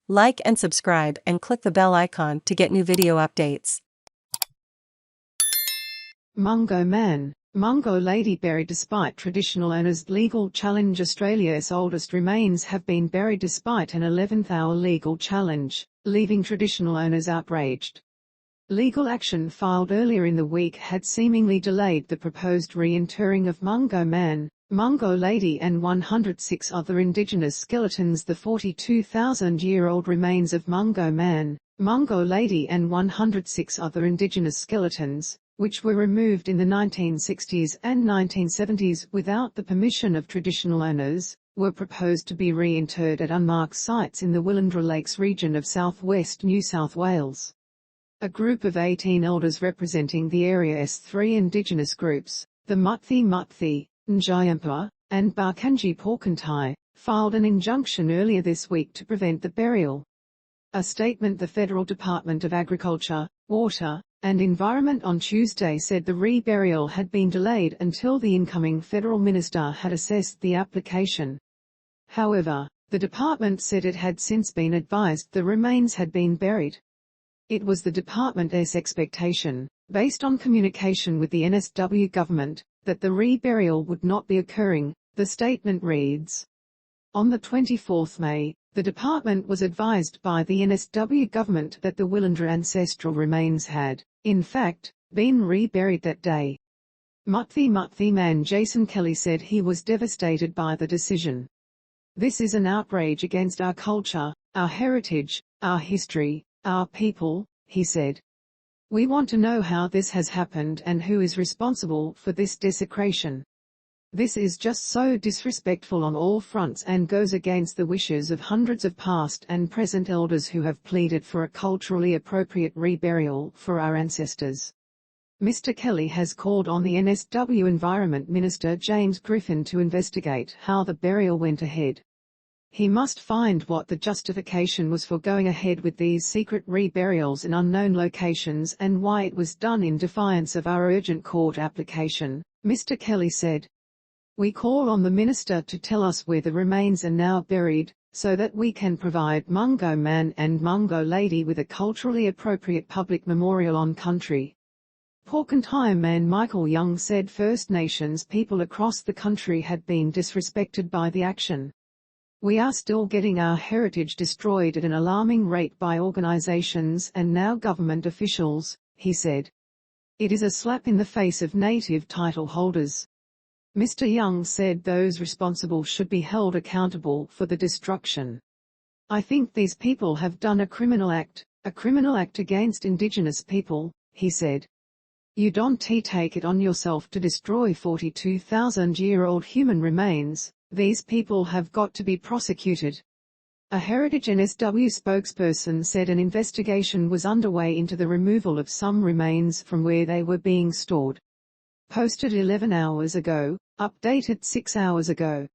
Like and subscribe and click the bell icon to get new video updates. Mungo Man, Mungo Lady buried despite traditional owners' legal challenge. Australia's oldest remains have been buried despite an 11th-hour legal challenge, leaving traditional owners outraged. Legal action filed earlier in the week had seemingly delayed the proposed reinterring of Mungo Man, Mungo Lady and 106 other Indigenous skeletons. The 42,000-year-old remains of Mungo Man, Mungo Lady and 106 other Indigenous skeletons, which were removed in the 1960s and 1970s without the permission of traditional owners, were proposed to be reinterred at unmarked sites in the Willandra Lakes region of southwest New South Wales. A group of 18 elders representing the area's three Indigenous groups, the Mutthi Mutthi, Ngiyampaa, and Barkandji Paakantyi, filed an injunction earlier this week to prevent the burial. A statement: the Federal Department of Agriculture, Water, and Environment on Tuesday said the reburial had been delayed until the incoming federal minister had assessed the application. However, the department said it had since been advised the remains had been buried. It was the department's expectation, based on communication with the NSW Government, that the reburial would not be occurring, the statement reads. On the 24th May, the department was advised by the NSW Government that the Willandra Ancestral Remains had, in fact, been reburied that day. Mutthi Mutthi man Jason Kelly said he was devastated by the decision. This is an outrage against our culture, our heritage, our history, our people, he said. We want to know how this has happened and who is responsible for this desecration. This is just so disrespectful on all fronts and goes against the wishes of hundreds of past and present elders who have pleaded for a culturally appropriate reburial for our ancestors. Mr. Kelly has called on the NSW Environment Minister James Griffin to investigate how the burial went ahead. He must find what the justification was for going ahead with these secret reburials in unknown locations and why it was done in defiance of our urgent court application, Mr. Kelly said. We call on the minister to tell us where the remains are now buried, so that we can provide Mungo Man and Mungo Lady with a culturally appropriate public memorial on country. Paakantyi man Michael Young said First Nations people across the country had been disrespected by the action. We are still getting our heritage destroyed at an alarming rate by organizations and now government officials, he said. It is a slap in the face of native title holders. Mr. Young said those responsible should be held accountable for the destruction. I think these people have done a criminal act against Indigenous people, he said. You don't take it on yourself to destroy 42,000-year-old human remains. These people have got to be prosecuted. A Heritage NSW spokesperson said an investigation was underway into the removal of some remains from where they were being stored. Posted 11 hours ago, updated 6 hours ago.